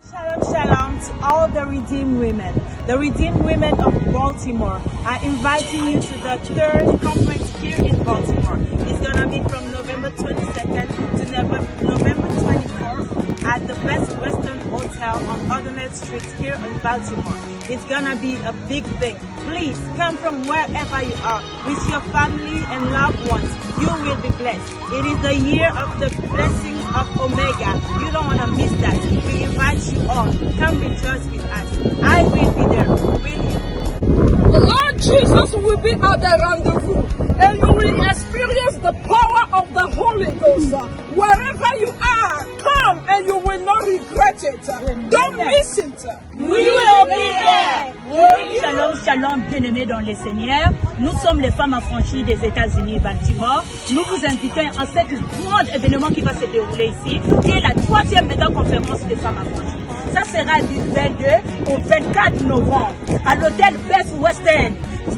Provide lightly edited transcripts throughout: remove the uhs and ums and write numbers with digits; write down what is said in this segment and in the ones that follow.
Shalom, shalom to all the Redeemed Women. The Redeemed Women of Baltimore are inviting you to the third conference here in Baltimore. It's going to be from November 22nd to November 24th at the Best Western Hotel on Argonaut Street here in Baltimore. It's going to be a big thing. Please come from wherever you are with your family and loved ones. You will be blessed. It is the year of the blessings of Omega. You don't want to miss that. We invite you all. Come rejoice with us. I will be there. Will you? The Lord Jesus will be at the rendezvous, and you will experience the power of the Holy Ghost. Wherever you are, come and you will not regret it. Don't miss it. We will be there. Shalom, shalom, bien-aimés dans le Seigneur. Nous sommes les femmes affranchies des États-Unis et Baltimore. Nous vous invitons à cet grand événement qui va se dérouler ici, qui est la 3e méga conférence des femmes affranchies. Ça sera du 22 au 24 novembre à l'hôtel Best Western.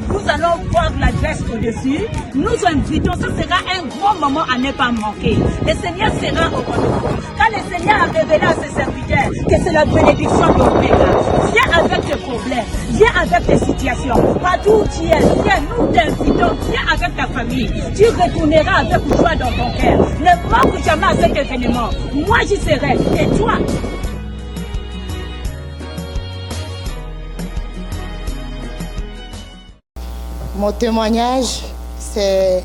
Nous allons voir l'adresse au-dessus. Nous invitons, ça sera un grand moment à ne pas manquer. Le Seigneur sera au rendez-vous. Quand le Seigneur a révélé à ses serviteurs que c'est la bénédiction d'Omega, viens avec tes problèmes, viens avec tes situations. Partout où tu es, viens, nous t'invitons, viens avec ta famille. Tu retourneras avec joie dans ton cœur. Ne manque jamais à cet événement. Moi j'y serai. Et toi? Mon témoignage, c'est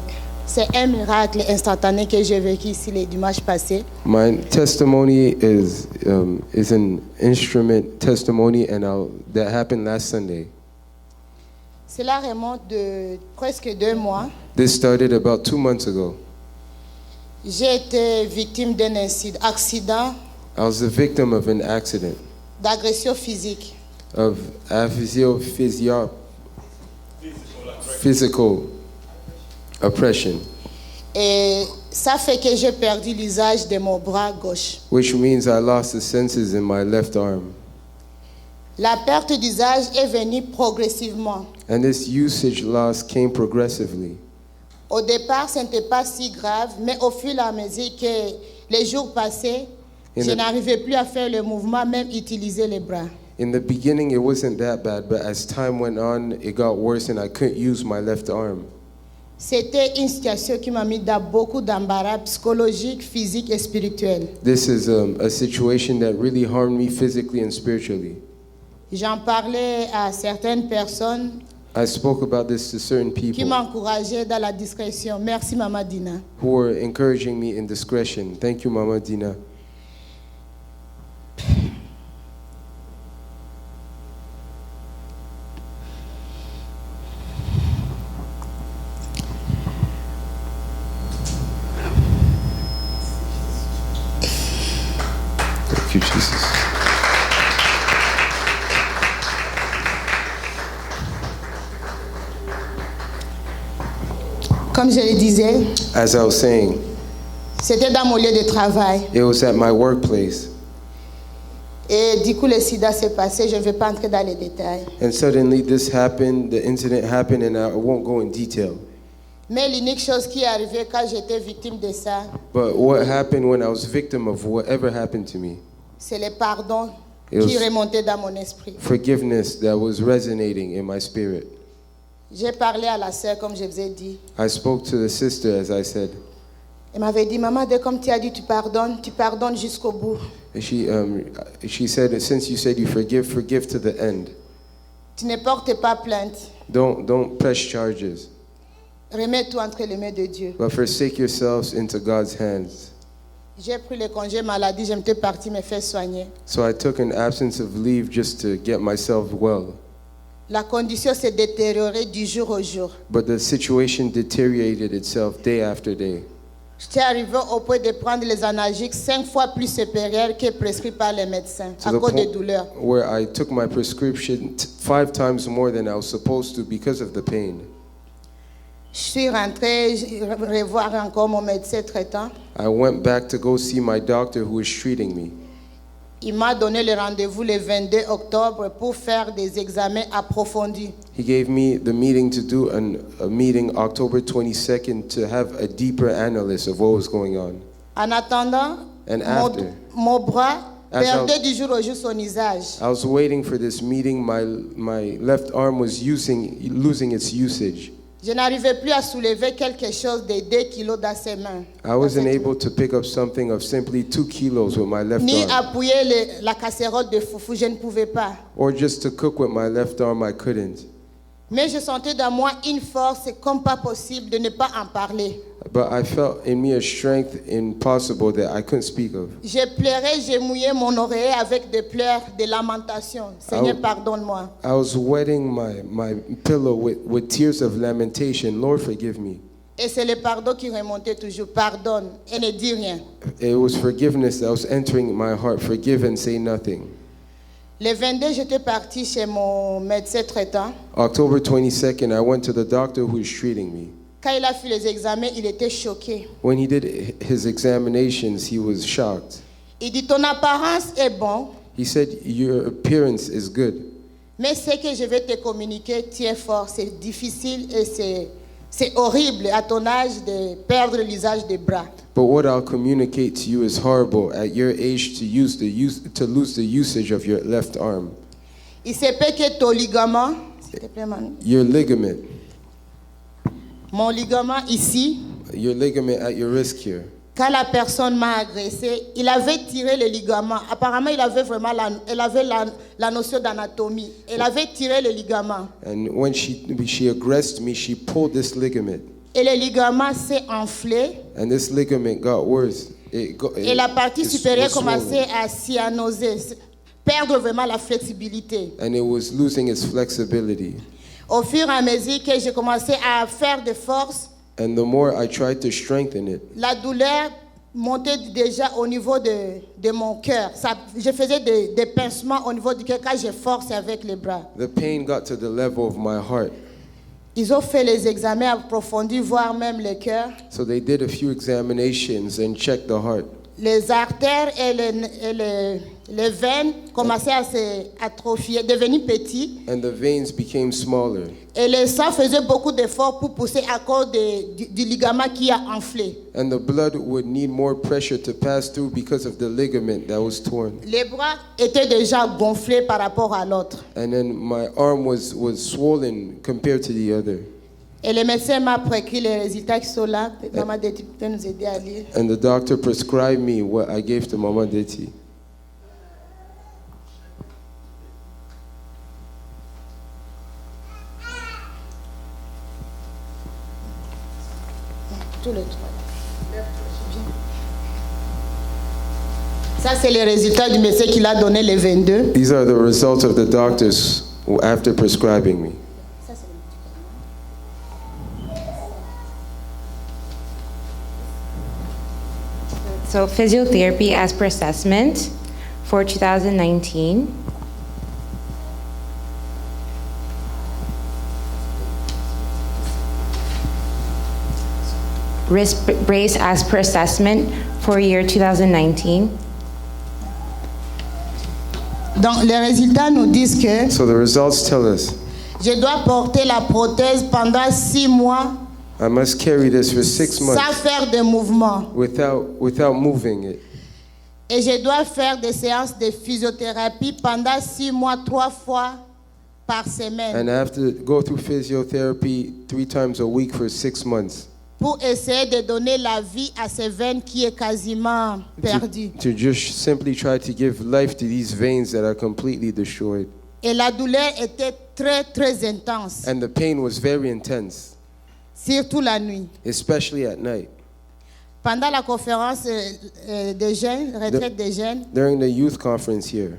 un miracle instantané que j'ai vécu ici le dimanche passé. My testimony is an instrument testimony, and that happened last Sunday. Cela remonte de presque 2 mois. This started about 2 months ago. J'ai été victime d'un accident I was the victim of an accident, d'agression physique. of physical oppression, Et ça fait que j'ai perdu l'usage de mon bras gauche. which means I lost the senses in my left arm. La perte d'usage est venue progressivement. And this usage loss came progressively. Au départ, ce n'était pas si grave, mais au fur et à mesure que les jours passaient, je n'arrivais plus à faire le mouvement, même utiliser les bras. In the beginning, it wasn't that bad, but as time went on, it got worse and I couldn't use my left arm. C'était une situation qui m'a mis dans beaucoup d'embarras psychologique, physique et spirituel. This is a situation that really harmed me physically and spiritually. J'en parlais à certaines personnes I spoke about this to certain qui people m'encourageaient dans la discrétion. Merci, Maman Dina. who were encouraging me in discretion. Thank you, Mama Dina. Thank you, Jesus. Comme je le disais, As I was saying, c'était dans mon lieu de travail. it was at my workplace. Et du coup, le sida s'est passé. Je ne vais pas entrer dans les détails. And suddenly this happened, the incident happened, and I won't go in detail. Mais l'unique chose qui est arrivée quand j'étais victime de ça, But what happened when I was victim of whatever happened to me, c'est le pardon It was- qui remontait dans mon esprit. forgiveness that was resonating in my spirit. J'ai parlé à la sœur, comme je vous ai dit. I spoke to the sister, as I said, Elle m'avait dit, maman, dès comme tu as dit, tu pardonnes jusqu'au bout. and she said, since you said you forgive, forgive to the end. Tu ne portes pas plainte. Don't press charges, Remets tout entre les mains de Dieu. but forsake yourselves into God's hands. J'ai pris le congé maladie, je m'étais partie me faire soigner. So I took an absence of leave just to get myself well. La condition s'est détériorée du jour au jour. But the situation deteriorated itself day after day. J'étais arrivée au point de prendre les analgésiques 5 fois plus supérieurs que prescrits par les médecins To à the cause des point douleurs. where I took my prescription 5 times more than I was supposed to because of the pain. Je suis rentrée revoir encore mon médecin traitant. I went back to go see my doctor who was treating me. Il m'a donné le rendez-vous le 22 octobre pour faire des examens approfondis. He gave me the meeting to do a meeting October 22nd to have a deeper analysis of what was going on. En attendant, And after, mon bras perdait du jour au jour son usage. I was waiting for this meeting. My left arm was losing its usage. Je n'arrivais plus à soulever quelque chose de 2 kilos dans ses mains. I wasn't able to pick up something of simply 2 kilos with my left Ni arm. appuyer la casserole de foufou, je ne pouvais pas. Or just to cook with my left arm, I couldn't. Mais je sentais dans moi une force comme pas possible de ne pas en parler. But I felt in me a strength impossible that I couldn't speak of. J'ai pleuré, j'ai mouillé mon oreiller avec des pleurs, des lamentations. Seigneur, pardonne-moi. I was wetting my pillow with tears of lamentation. Lord, forgive me. Et c'est le pardon qui remontait toujours. Pardonne et ne dis rien. It was forgiveness that was entering my heart. Forgive and say nothing. Le 22, j'étais partie chez mon médecin traitant. October 22nd, I went to the doctor who is treating me. Quand il a fait les examens, il était choqué. When he did his examinations, he was shocked. Il dit, ton apparence est bonne, He said, your appearance is good, mais ce que je vais te communiquer, tu es fort. C'est difficile et c'est horrible à ton âge de perdre l'usage des bras. but what I'll communicate to you is horrible at your age to lose the usage of your left arm. Il se peut que ton ligament, s'il te plaît, Manu, Your ligament ici, your ligament at your wrist here. quand la personne m'a agressé, il avait tiré le ligament. Apparemment, il avait vraiment la notion d'anatomie. Il avait tiré le ligament. And when she aggressed me, she pulled this ligament. Et le ligament s'est enflé. And this ligament got worse. Et la partie supérieure commençait à cyanoser, perdre vraiment la flexibilité. And it was losing its flexibility. Au fur et à mesure que j'ai commencé à faire des forces, And the more I tried to strengthen it, la douleur montait déjà au niveau de mon cœur. Je faisais des pincements au niveau du cœur quand je forçais avec les bras. the pain got to the level of my heart. Ils ont fait les examens approfondis, voire même le cœur. So they did a few examinations and checked the heart. Les artères et les veines commençaient à s'atrophier, devenir petits. And the veins became smaller. Et le sang faisait beaucoup d'efforts pour pousser à cause du ligament qui a enflé. And the blood would need more pressure to pass through because of the ligament that was torn. Les bras étaient déjà gonflés par rapport à l'autre. And then my arm was swollen compared to the other. Et le médecin m'a prescrit les résultats qui sont là. Maman Deti peut nous aider à lire. And the doctor prescribed me what I gave to Mama Deti. Tous les trois. Ça, c'est les résultats du médecin qu'il a donné les 22. These are the results of the doctors after prescribing me. So physiotherapy as per assessment for 2019. Wrist brace as per assessment for year 2019. Donc, les résultats nous disent que So the results tell us je dois porter la prothèse pendant 6 mois I must carry this for 6 sans months faire de mouvement. without moving it. Et je dois faire des séances de physiothérapie pendant 6 mois, 3 fois par semaine, And I have to go through physiotherapy 3 times a week for 6 months pour essayer de donner la vie à ces veines qui est quasiment perdue. to just simply try to give life to these veins that are completely destroyed. Et la douleur était très, très intense, And the pain was very intense, surtout la nuit. especially at night. Pendant la conférence des jeunes, retraite des jeunes, During the youth conference here,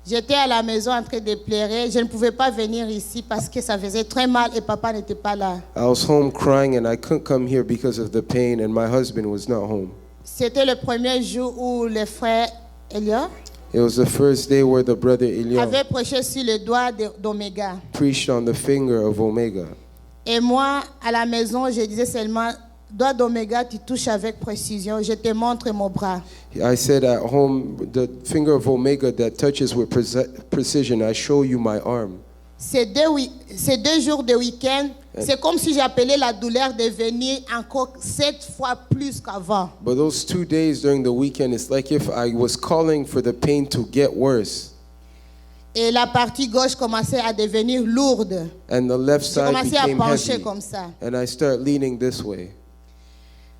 j'étais à la maison en train de pleurer. Je ne pouvais pas venir ici parce que ça faisait très mal et papa n'était pas là. I was home crying and I couldn't come here because of the pain and my husband was not home. C'était le premier jour où le frère Eliot It was the first day where the brother Elion avait prêché sur le doigt d'Oméga. preached on the finger of Omega. Et moi, à la maison, je disais seulement, doigt d'Oméga, tu touches avec précision. Je te montre mon bras. I said at home, the finger of Omega that touches with precision, I show you my arm. Ces deux jours de week-end, C'est comme si j'appelais la douleur de venir encore 7 fois plus qu'avant. But those 2 days during the weekend, it's like if I was calling for the pain to get worse. Et la partie gauche commençait à devenir lourde. And the left J'ai side commencé à became pencher heavy. comme ça. And I start leaning this way.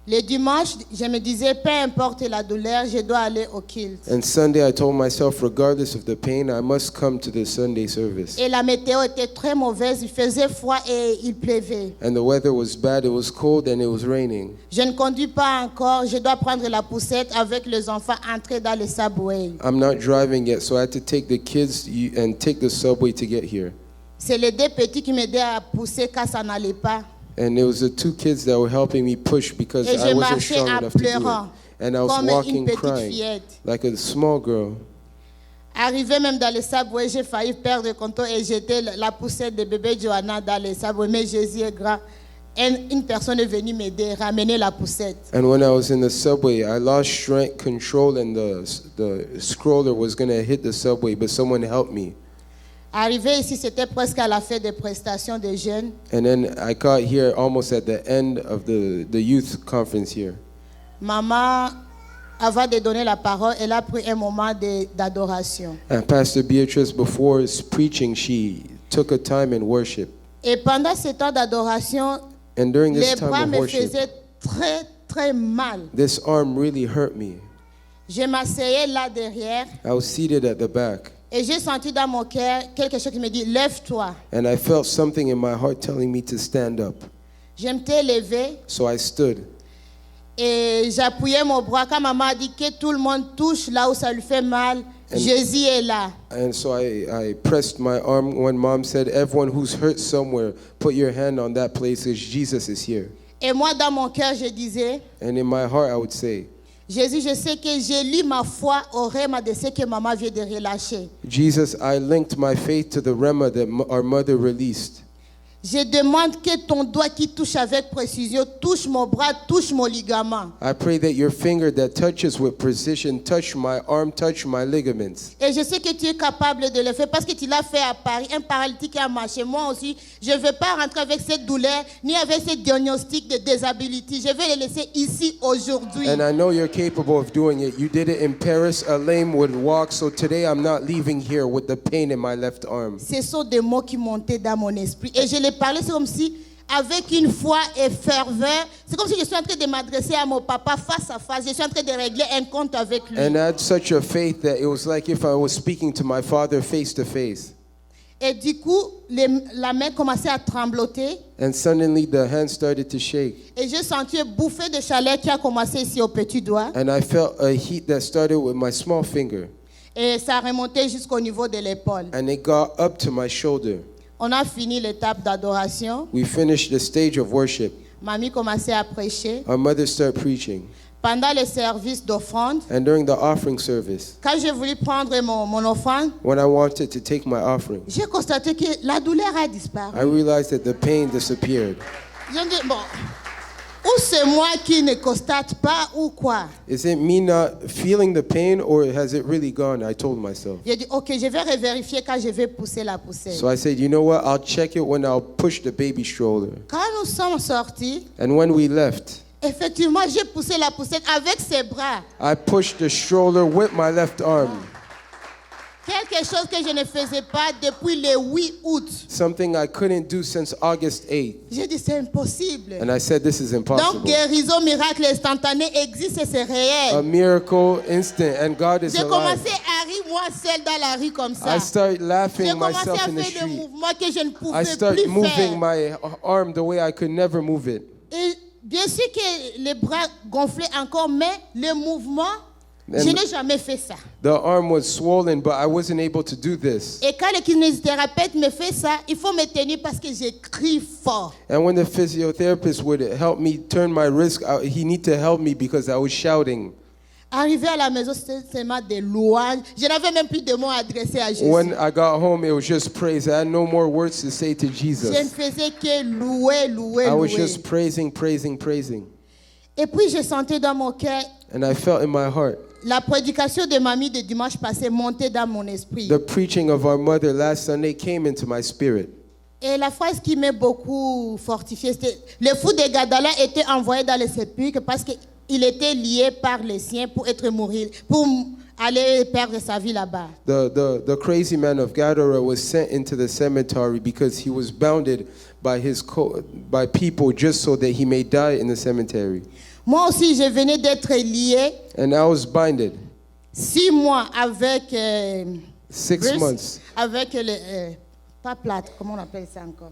Le dimanche, je me disais, peu importe la douleur, je dois aller au culte. And Sunday, I told myself, regardless of the pain, I must come to the Sunday service. Et la météo était très mauvaise, il faisait froid et il pleuvait. And the weather was bad, it was cold, and it was raining. Je ne conduis pas encore, je dois prendre la poussette avec les enfants, entrer dans le subway. I'm not driving yet, so I had to take the kids and take the subway to get here. C'est les 2 petits qui m'aidaient à pousser quand ça n'allait pas. And it was the 2 kids that were helping me push because Et I je wasn't marchais strong en enough to do it. pleurant, And I was comme une walking petite crying fillette. like a small girl. Arrivé même dans le subway, j'ai failli perdre le contrôle et jeter la poussette de bébé Johanna dans le subway. Mais Jésus est grand. Une personne est venue m'aider, ramener la poussette. And when I was in the subway, I lost strength control and the scroller was going to hit the subway, but someone helped me. Arrivé ici, c'était presque à la fin des prestations des jeunes. And then I got here almost at the end of the youth conference here. Maman, avant de donner la parole, elle a pris un moment d'adoration. And Pastor Beatrice, before preaching, she took a time in worship. Et pendant ce temps d'adoration, And during this les time bras of me worship, faisaient très, très mal. this arm really hurt me. Je m'asseyais là derrière I was seated at the back, et j'ai senti dans mon cœur quelque chose qui me dit, lève-toi. and I felt something in my heart telling me to stand up. Je m'étais levée So I stood. et j'appuyais mon bras. Quand maman a dit que tout le monde touche là où ça lui fait mal, Jésus est là. And so I pressed my arm when Mom said, everyone who's hurt somewhere, put your hand on that place because Jesus is here. Et moi, dans mon cœur, je disais, And in my heart, I would say, Jésus, je sais que j'ai lié ma foi au rhéma de ce que maman vient de relâcher. Jesus, I linked my faith to the rema that our mother released. Je demande que ton doigt qui touche avec précision touche mon bras, touche mon ligament. I pray that your finger that touches with precision touch my arm, touch my ligaments. Et je sais que tu es capable de le faire parce que tu l'as fait à Paris. Un paralytique a marché. Moi aussi, je ne veux pas rentrer avec cette douleur ni avec ce diagnostic de disability. Je vais le laisser ici aujourd'hui. And I know you're capable of doing it. You did it in Paris. A lame would walk. So today I'm not leaving here with the pain in my left arm. Ce sont des mots qui montaient dans mon esprit. Et je les parlais, c'est comme si, avec une foi et ferveur, c'est comme si je suis en train de m'adresser à mon papa face à face. Je suis en train de régler un compte avec lui. And I had such a faith that it was like if I was speaking to my father face to face. Et du coup, la main commençait à trembloter. And suddenly the hand started to shake. Et j'ai senti une bouffée de chaleur qui a commencé ici au petit doigt. And I felt a heat that started with my small finger. Et ça remontait jusqu'au niveau de l'épaule. And it got up to my shoulder. On a fini l'étape d'adoration. We finished the stage of worship. Mamie commençait à prêcher. Our mother started preaching. Pendant le service d'offrande, And during the offering service, quand j'ai voulu prendre mon offrande, when I wanted to take my offering, j'ai constaté que la douleur a disparu. I realized that the pain disappeared. J'ai dit, bon, ou c'est moi qui ne constate pas ou quoi? Is it me not feeling the pain or has it really gone? I told myself. J'ai dit, ok, je vais revérifier quand je vais pousser la poussette. So I said, you know what? I'll check it when I'll push the baby stroller. Quand nous sommes sortis, And when we left, effectivement, j'ai poussé la poussette avec ses bras. I pushed the stroller with my left arm. Quelque chose que je ne faisais pas depuis le 8 août. Something I couldn't do since August 8th. J'ai dit, c'est impossible. And I said, this is Donc, impossible. guérison, miracle instantané existe et c'est réel. A miracle instant, and God is J'ai alive. commencé à rire, moi, seule dans la rue comme ça. I started J'ai laughing commencé myself à in the faire des street. mouvements que je ne I pouvais started plus moving faire. my arm the way I could never move it. Et bien sûr que les bras gonflaient encore, mais le mouvement, And je n'ai jamais fait ça. The arm was swollen, but I wasn't able to do this. Et quand le kinésithérapeute me fait ça, il faut me tenir parce que je crie fort. And when the physiotherapist would help me turn my wrist out, he needed to help me because I was shouting. Arrivé à la maison, c'était seulement des louanges. Je n'avais même plus de mots adressés à Jésus. When I got home, it was just praise. I had no more words to say to Je ne Jesus. faisais que louer, louer, I was louer. just praising, praising, praising. Et puis, je sentais dans mon cœur, And I felt in my heart la prédication de mamie de dimanche passé monter dans mon esprit. the preaching of our mother last Sunday came into my spirit. Et la phrase qui m'a beaucoup fortifiée, c'était le fou de Gadara était envoyé dans le sépulcre parce qu'il était lié par les siens pour aller perdre sa vie là-bas. The crazy man of Gadara was sent into the cemetery because he was bounded by by people just so that he may die in the cemetery. Moi aussi, je venais d'être lié And I was binded 6 mois avec 6 Bruce, months avec pas plâtre, comment on appelle ça encore,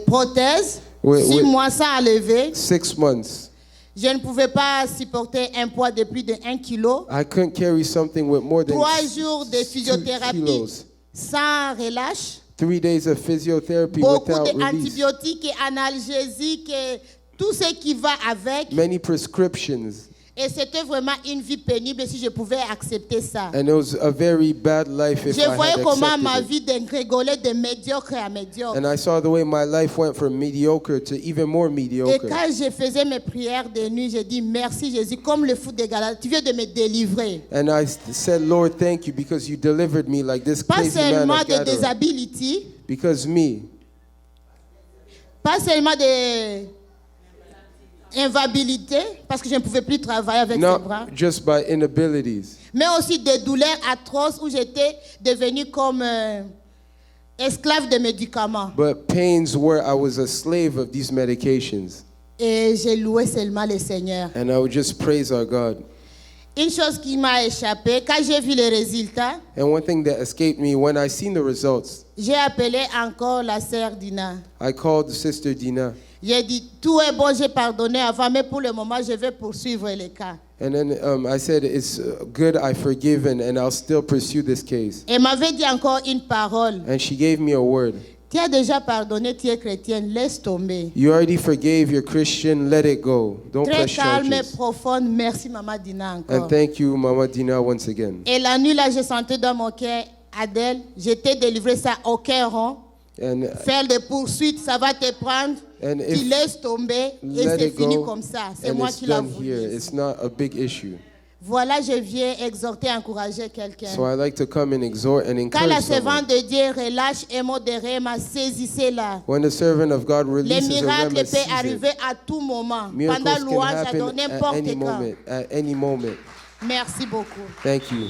prothèse. Oui, 6 oui. mois sans enlever. 6 months. Je ne pouvais pas supporter un poids de plus de 1 kilo. I couldn't carry something with more than 3 jours de 2 physiothérapie kilos. sans relâche. 3 days of physiotherapy Beaucoup without release. d'antibiotiques et analgésiques, et tout ce qui va avec. Many prescriptions. Et c'était vraiment une vie pénible si je pouvais accepter ça. And it was a very bad life if Je I voyais had comment ma accepted it. vie dégringolait de médiocre à médiocre. And I saw the way my life went from mediocre to even more Et mediocre. quand je faisais mes prières de nuit, j'ai dit merci Jésus, comme le fou de Gadara, tu viens de me délivrer. And I said, Lord, thank you because you delivered me like this Pas crazy man seulement of de Gadara. disability, Because me, pas seulement de invalidité, parce que je ne pouvais plus travailler avec ces bras, not just by inabilities, mais aussi des douleurs atroces où j'étais devenue comme esclave de médicaments. but pains where I was a slave of these medications. Et j'ai loué seulement le Seigneur. And I would just praise our God. Une chose qui m'a échappé, quand j'ai vu les résultats, And one thing that escaped me, when I seen the results, j'ai appelé encore la sœur Dina. I called Sister Dina. J'ai dit, tout est bon, j'ai pardonné avant, mais pour le moment, je vais poursuivre le cas. And then I said, it's good, I've forgiven, and I'll still pursue this case. Elle m'avait dit encore une parole. And she gave me a word. Tu as déjà pardonné, tu es chrétienne, laisse tomber. You already forgave, you're Christian, let it go. Don't Très press calme et charges. profonde. Merci, Maman Dina, encore. And thank you, Mama Dina, once again. Et la nuit, là, je sentais dans mon cœur, Adèle, j'étais délivrée, ça aucun rond. And Faire des poursuites, ça va te prendre. And Tu if laisses tomber et let c'est it fini go, comme ça. C'est and moi it's qui l'ai done voulu. here. It's not a big issue. Voilà, je viens exhorter, encourager quelqu'un. So I like to come and exhort and Quand la encourage someone. servante de Dieu relâche et modéré, m'a saisissez là. When the servant of God Les releases a miracles rema peuvent arriver à tout moment. Miracles Pendant can louange, à happen n'importe at any quand. moment. At any moment. Merci beaucoup. Thank you.